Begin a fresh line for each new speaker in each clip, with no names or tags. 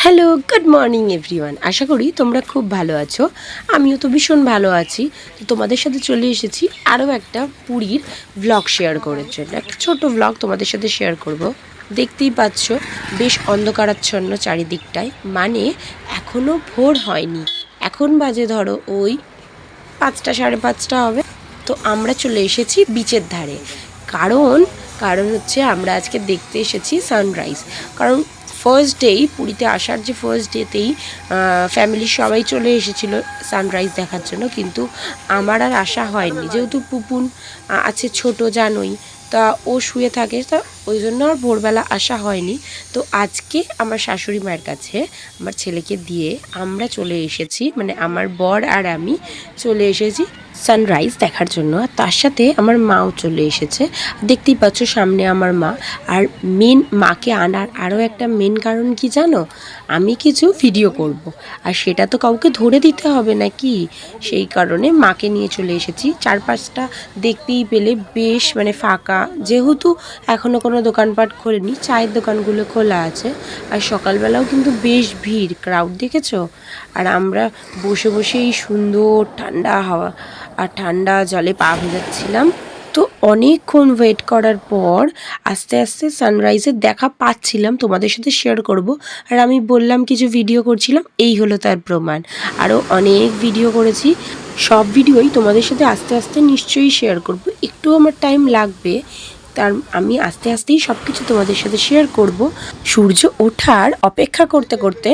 Hello, good morning everyone. আশা করি তোমরা খুব ভালো আছো। আমিও তো ভীষণ ভালো আছি। তো তোমাদের সাথে চলে এসেছি আরও একটা পুরীর ভ্লগ শেয়ার করার জন্য। একটা ছোট ভ্লগ তোমাদের সাথে শেয়ার করব। দেখতেই পাচ্ছ বেশ অন্ধকারাচ্ছন্ন চারিদিকটায়, মানে এখনও ভোর হয়নি। এখন বাজে ধরো ওই 5টা 5:30 হবে। তো আমরা চলে এসেছি বিচের ধারে। কারণ কারণ হচ্ছে আমরা আজকে দেখতে এসেছি সানরাইজ। কারণ ফার্স্ট ডেই পুরীতে আসার যে ফার্স্ট ডেতেই ফ্যামিলির সবাই চলে এসেছিলো সানরাইজ দেখার জন্য, কিন্তু আমার আর আসা হয়নি। যেহেতু পুপুন আছে ছোট, জানোই, তা ও শুয়ে থাকে, তা ওই জন্য আর ভোরবেলা আসা হয়নি। তো আজকে আমার শাশুড়ি মায়ের কাছে আমার ছেলেকে দিয়ে আমরা চলে এসেছি, মানে আমার বর আর আমি চলে এসেছি সানরাইজ দেখার জন্য। আর তার সাথে আমার মাও চলে এসেছে। দেখতেই পাচ্ছ সামনে আমার মা। আর মাকে আনার আরও একটা মেন কারণ কি জানো? আমি কিছু ভিডিও করব। আর সেটা তো কাউকে ধরে দিতে হবে নাকি, সেই কারণে মাকে নিয়ে চলে এসেছি। চারপাশটা দেখতেই পেলে বেশ মানে ফাঁকা, যেহেতু এখনও কোনো দোকানপাট খোলেনি, চায়ের দোকানগুলো খোলা আছে। আর সকালবেলাও কিন্তু বেশ ভিড়, ক্রাউড দেখেছো? আর আমরা বসে বসে এই সুন্দর ঠান্ডা হাওয়া আর ঠান্ডা জলে পা ভেজাচ্ছিলাম। তো অনেকক্ষণ ওয়েট করার পর আস্তে আস্তে সানরাইজের দেখা পাচ্ছিলাম, তোমাদের সাথে শেয়ার করব। আর আমি বললাম কিছু ভিডিও করছিলাম, এই হলো তার প্রমাণ। আরও অনেক ভিডিও করেছি, সব ভিডিওই তোমাদের সাথে আস্তে আস্তে নিশ্চয়ই শেয়ার করব। একটু আমার টাইম লাগবে, তার আমি আস্তে আস্তেই সব কিছু তোমাদের সাথে শেয়ার করব। সূর্য ওঠার অপেক্ষা করতে করতে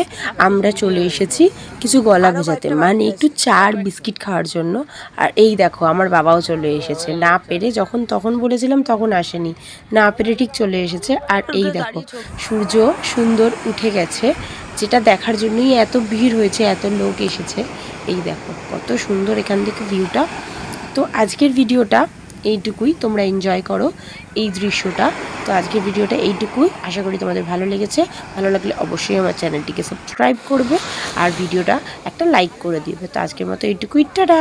আমরা চলে এসেছি কিছু গলা ভেজাতে, মানে একটু চার বিস্কিট খাওয়ার জন্য। আর এই দেখো আমার বাবাও চলে এসেছে, না পেরে, যখন তখন বলেছিলাম তখন আসেনি, না পেরে ঠিক চলে এসেছে। আর এই দেখো সূর্য সুন্দর উঠে গেছে, যেটা দেখার জন্যই এত ভিড় হয়েছে, এত লোক এসেছে। এই দেখো কত সুন্দর এখান থেকে ভিউটা। তো আজকের ভিডিওটা এইটুকুই, তোমরা এনজয় করো এই দৃশ্যটা। তো আজকের ভিডিওটা এইটুকুই, আশা করি তোমাদের ভালো লেগেছে। ভালো লাগলে অবশ্যই আমার চ্যানেলটিকে সাবস্ক্রাইব করবে আর ভিডিওটা একটা লাইক করে দিবে। তো আজকের মতো এইটুকুই, টাটা।